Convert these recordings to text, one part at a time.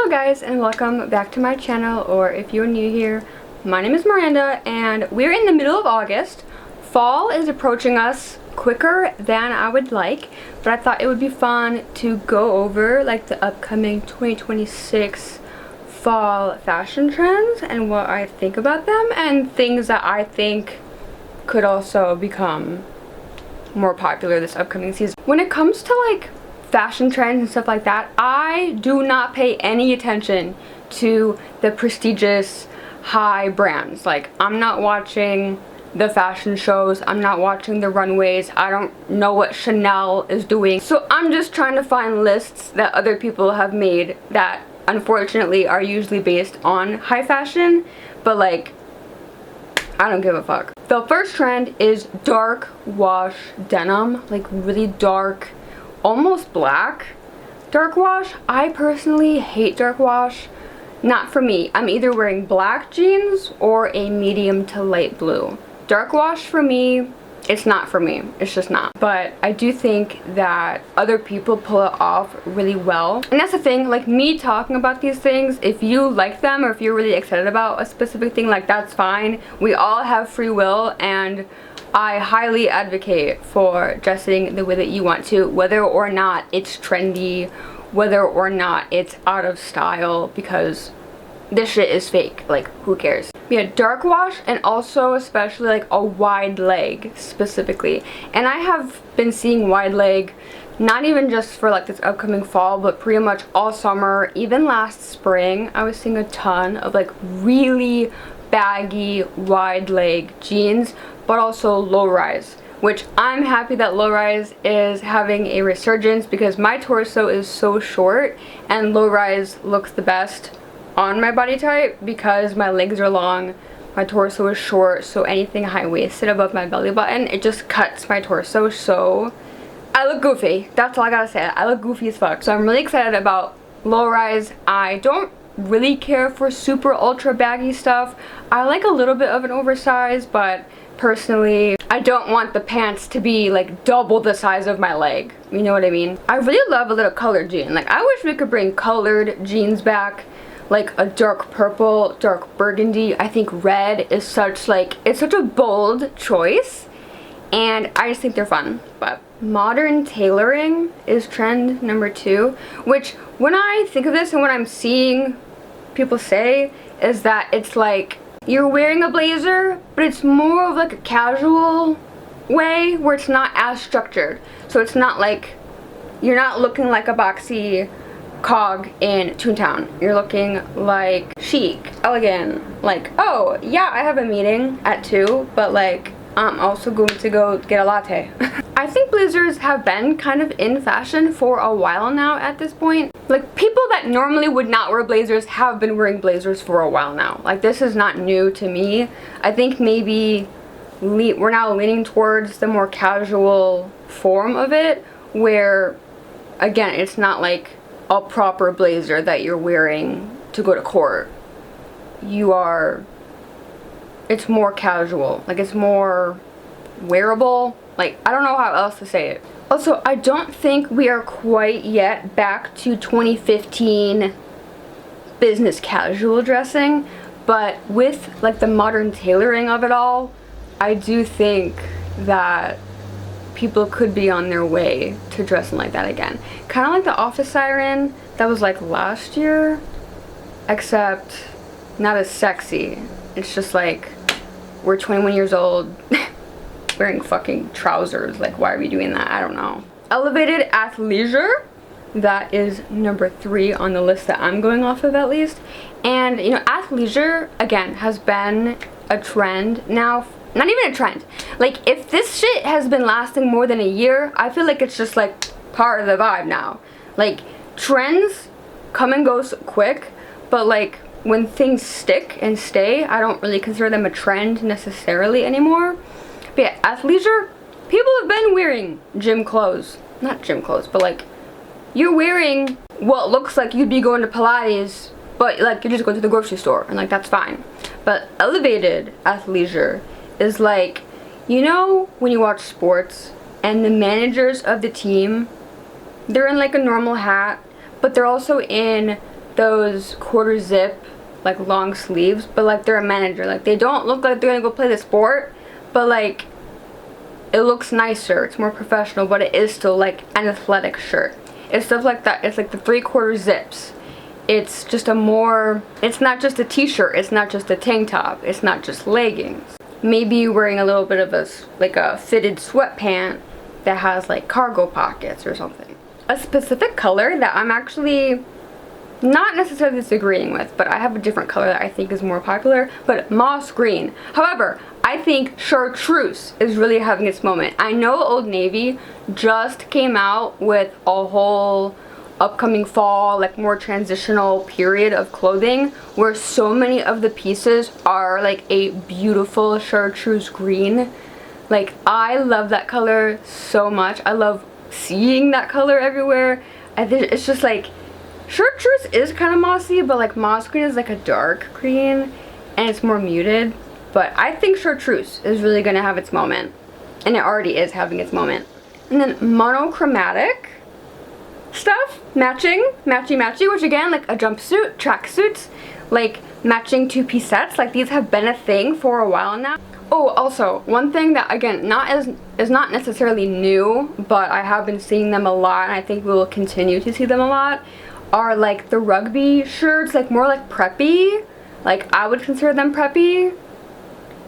Hello guys, and welcome back to my channel, or if you're new here, my name is Miranda and we're in the middle of August. Fall is approaching us quicker than I would like, but I thought it would be fun to go over like the upcoming 2026 fall fashion trends and what I think about them and things that I think could also become more popular this upcoming season. When it comes to like fashion trends and stuff like that, I do not pay any attention to the prestigious high brands. Like, I'm not watching the fashion shows, I'm not watching the runways, I don't know what Chanel is doing. So I'm just trying to find lists that other people have made that unfortunately are usually based on high fashion, but like, I don't give a fuck. The first trend is dark wash denim, like really dark, almost black dark wash. I personally hate dark wash. Not for me. I'm either wearing black jeans or a medium to light blue. Dark wash for me, it's not for me. It's just not. But I do think that other people pull it off really well. And that's the thing, like me talking about these things, if you like them or if you're really excited about a specific thing, like that's fine. We all have free will, and I highly advocate for dressing the way that you want to, whether or not it's trendy, whether or not it's out of style, because this shit is fake. Like, who cares? Yeah, dark wash, and also especially like a wide leg specifically. And I have been seeing wide leg not even just for like this upcoming fall, but pretty much all summer. Even last spring I was seeing a ton of like really baggy wide leg jeans, but also low rise, which I'm happy that low rise is having a resurgence because my torso is so short and low rise looks the best on my body type because my legs are long, my torso is short, so anything high-waisted above my belly button, it just cuts my torso, so I look goofy. That's all I gotta say. I look goofy as fuck. So I'm really excited about low rise. I don't really care for super ultra baggy stuff. I like a little bit of an oversize, but personally I don't want the pants to be like double the size of my leg. You know what I mean? I really love a little colored jean. Like, I wish we could bring colored jeans back, like a dark purple, dark burgundy. I think red is such like, it's such a bold choice and I just think they're fun. But modern tailoring is trend number 2, which when I think of this and what I'm seeing people say is that it's like you're wearing a blazer, but it's more of like a casual way where it's not as structured. So it's not like, you're not looking like a boxy cog in Toontown. You're looking like chic, elegant, like, oh yeah, I have a meeting at 2, but like, I'm also going to go get a latte. I think blazers have been kind of in fashion for a while now at this point. Like, people that normally would not wear blazers have been wearing blazers for a while now. Like, this is not new to me. I think maybe we're now leaning towards the more casual form of it, where, again, it's not like a proper blazer that you're wearing to go to court. It's more casual. Like, it's more wearable. Like, I don't know how else to say it. Also, I don't think we are quite yet back to 2015 business casual dressing, but with like the modern tailoring of it all, I do think that people could be on their way to dressing like that again. Kind of like the office siren that was like last year, except not as sexy. It's just like, we're 21 years old wearing fucking trousers. Like, why are we doing that? I don't know. Elevated athleisure, that is number 3 on the list that I'm going off of, at least. And you know, athleisure again has been a trend now. Not even a trend. Like, if this shit has been lasting more than a year, I feel like it's just like part of the vibe now. Like, trends come and go so quick, but like when things stick and stay, I don't really consider them a trend necessarily anymore. But yeah, athleisure, people have been wearing gym clothes. Not gym clothes, but like, you're wearing what looks like you'd be going to Pilates, but like you just go to the grocery store, and like that's fine. But elevated athleisure is like, you know when you watch sports and the managers of the team, they're in like a normal hat, but they're also in those quarter zip, like long sleeves, but like they're a manager. Like they don't look like they're gonna go play the sport, but like it looks nicer, it's more professional, but it is still like an athletic shirt. It's stuff like that. It's like the 3/4 zips. It's just a more, it's not just a t-shirt, it's not just a tank top, it's not just leggings. Maybe you're wearing a little bit of a fitted sweatpant that has like cargo pockets or something. A specific color that I'm actually not necessarily disagreeing with, but I have a different color that I think is more popular, but moss green. However, I think chartreuse is really having its moment. I know Old Navy just came out with a whole upcoming fall, like more transitional period of clothing where so many of the pieces are like a beautiful chartreuse green. Like I love that color so much. I love seeing that color everywhere. I think it's just like, chartreuse is kind of mossy, but like moss green is like a dark green and it's more muted. But I think chartreuse is really gonna have its moment, and it already is having its moment. And then monochromatic stuff, matchy, which again, like a jumpsuit, tracksuits, like matching 2-piece sets, like these have been a thing for a while now. Oh, also, one thing that again, is not necessarily new, but I have been seeing them a lot, and I think we will continue to see them a lot, are like the rugby shirts, like more like preppy. Like I would consider them preppy,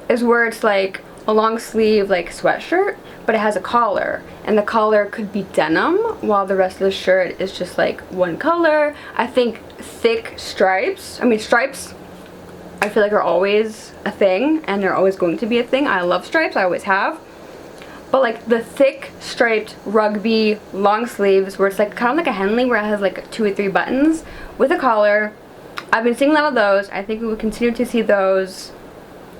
is where it's like a long sleeve like sweatshirt, but it has a collar, and the collar could be denim while the rest of the shirt is just like one color. I think thick stripes, stripes I feel like are always a thing, and they're always going to be a thing. I love stripes, I always have. But like the thick striped rugby long sleeves where it's like kind of like a Henley where it has like 2 or 3 buttons with a collar. I've been seeing a lot of those. I think we will continue to see those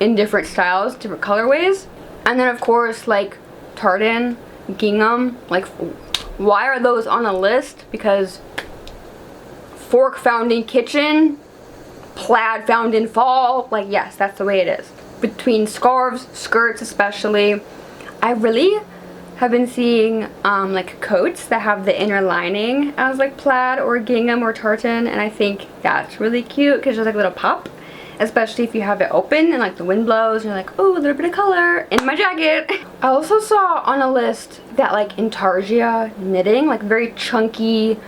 in different styles, different colorways. And then of course like tartan, gingham, like why are those on a list? Because fork found in kitchen, plaid found in fall, like yes, that's the way it is. Between scarves, skirts especially, I really have been seeing like coats that have the inner lining as like plaid or gingham or tartan, and I think that's really cute because there's like a little pop, especially if you have it open and like the wind blows and you're like, oh, a little bit of color in my jacket. I also saw on a list that like intarsia knitting, like very chunky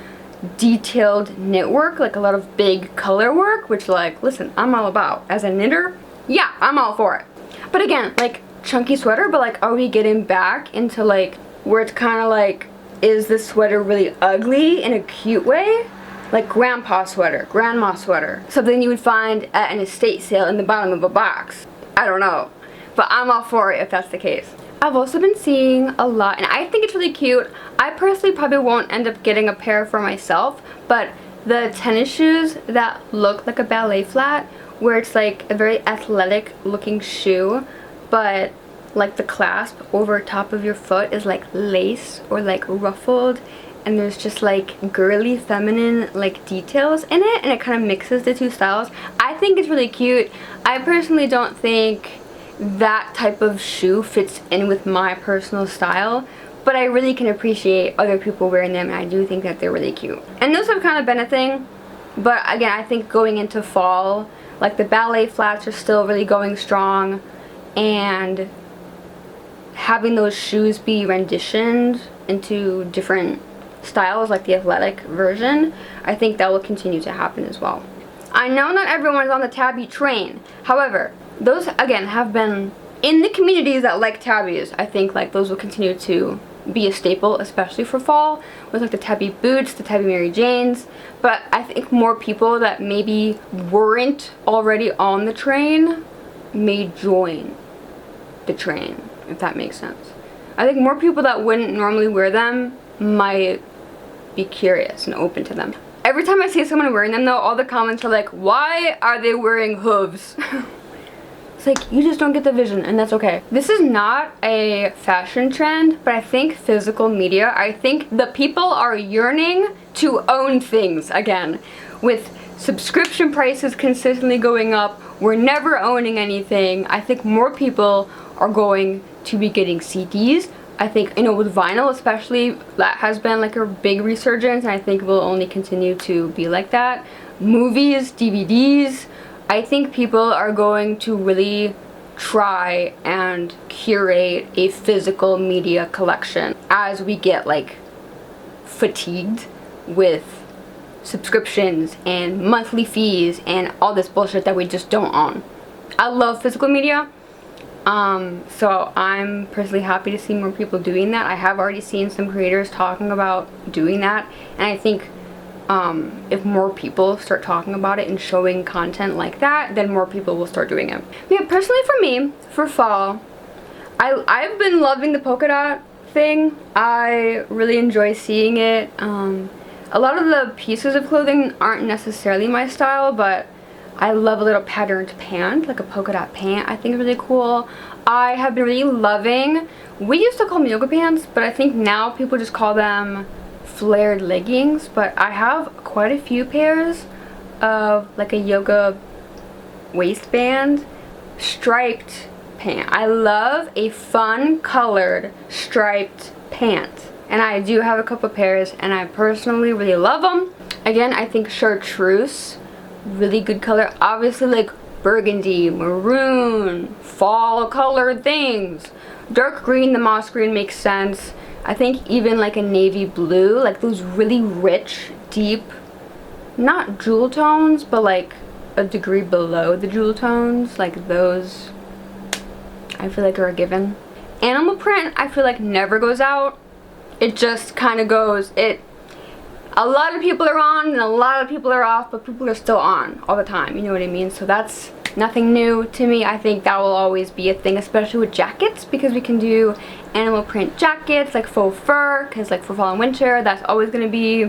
detailed knitwork, like a lot of big color work, which like, listen, I'm all about. As a knitter, yeah, I'm all for it. But again, like chunky sweater, but like are we getting back into like where it's kind of like, is this sweater really ugly in a cute way? Like grandpa sweater, grandma sweater, something you would find at an estate sale in the bottom of a box. I don't know, but I'm all for it if that's the case. I've also been seeing a lot, and I think it's really cute. I personally probably won't end up getting a pair for myself, but the tennis shoes that look like a ballet flat, where it's like a very athletic looking shoe, but like the clasp over top of your foot is like lace or like ruffled, and there's just like girly feminine like details in it, and it kind of mixes the two styles. I think it's really cute. I personally don't think that type of shoe fits in with my personal style, but I really can appreciate other people wearing them, and I do think that they're really cute. And those have kind of been a thing, but again, I think going into fall, like the ballet flats are still really going strong, and having those shoes be renditioned into different styles like the athletic version, I think that will continue to happen as well. I know not everyone is on the tabby train, however, those again have been in the communities that like tabbies. I think like those will continue to be a staple, especially for fall, with like the tabby boots, the tabby Mary Janes. But I think more people that maybe weren't already on the train may join the train, if that makes sense. I think more people that wouldn't normally wear them might be curious and open to them. Every time I see someone wearing them though, all the comments are like, why are they wearing hooves? It's like, you just don't get the vision, and that's okay. This is not a fashion trend, but I think physical media, I think the people are yearning to own things again. With subscription prices consistently going up, we're never owning anything. I think more people are going to be getting CDs. I think, you know, with vinyl especially, that has been like a big resurgence, and I think will only continue to be like that. movies, DVDs. I think people are going to really try and curate a physical media collection as we get like fatigued with subscriptions and monthly fees and all this bullshit that we just don't own. I love physical media, so I'm personally happy to see more people doing that. I have already seen some creators talking about doing that, and I think if more people start talking about it and showing content like that, then more people will start doing it. Yeah, personally for me, for fall, I've been loving the polka dot thing. I really enjoy seeing it. A lot of the pieces of clothing aren't necessarily my style, but I love a little patterned pant, like a polka dot pant. I think it's really cool. I have been really loving, we used to call them yoga pants, but I think now people just call them flared leggings. But I have quite a few pairs of like a yoga waistband striped pant. I love a fun colored striped pant. And I do have a couple pairs, and I personally really love them. Again, I think chartreuse, really good color. Obviously, like burgundy, maroon, fall colored things. Dark green, the moss green makes sense. I think even like a navy blue, like those really rich, deep, not jewel tones, but like a degree below the jewel tones, like those, I feel like are a given. Animal print, I feel like never goes out. It just kind of goes, a lot of people are on and a lot of people are off, but people are still on all the time, you know what I mean? So that's nothing new to me. I think that will always be a thing, especially with jackets, because we can do animal print jackets, like faux fur, because like for fall and winter, that's always going to be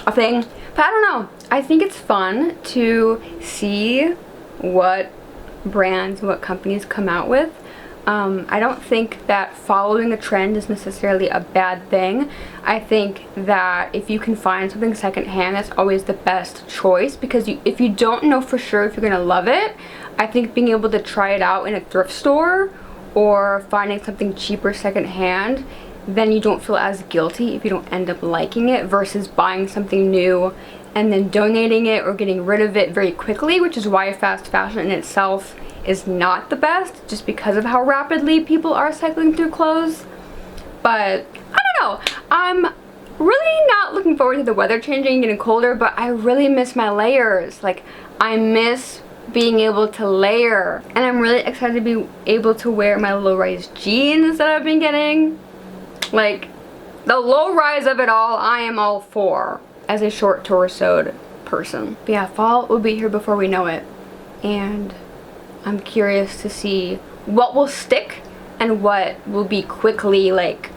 a thing. But I don't know, I think it's fun to see what brands, what companies come out with. I don't think that following a trend is necessarily a bad thing. I think that if you can find something secondhand, that's always the best choice, because if you don't know for sure if you're gonna love it, I think being able to try it out in a thrift store or finding something cheaper secondhand, then you don't feel as guilty if you don't end up liking it, versus buying something new and then donating it or getting rid of it very quickly, which is why fast fashion in itself is not the best, just because of how rapidly people are cycling through clothes. But I don't know, I'm really not looking forward to the weather changing and getting colder, but I really miss my layers. Like, I miss being able to layer, and I'm really excited to be able to wear my low-rise jeans that I've been getting. Like, the low rise of it all, I am all for as a short torsoed person. But yeah, fall will be here before we know it, and I'm curious to see what will stick and what will be quickly like,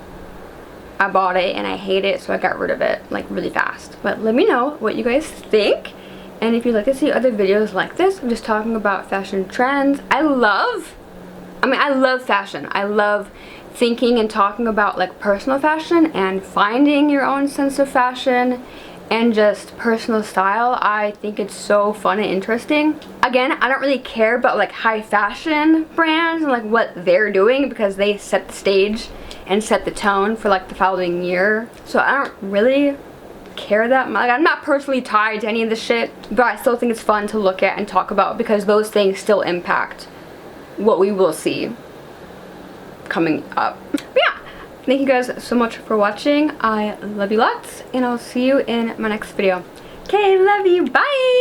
I bought it and I hate it, so I got rid of it like really fast. But let me know what you guys think, and if you'd like to see other videos like this, I'm just talking about fashion trends. I love fashion. I love thinking and talking about like personal fashion and finding your own sense of fashion and just personal style. I think it's so fun and interesting. Again, I don't really care about like high fashion brands and like what they're doing, because they set the stage and set the tone for like the following year. So I don't really care that much. Like, I'm not personally tied to any of this shit, but I still think it's fun to look at and talk about, because those things still impact what we will see coming up. But yeah, thank you guys so much for watching. I love you lots, and I'll see you in my next video. Okay, love you, bye!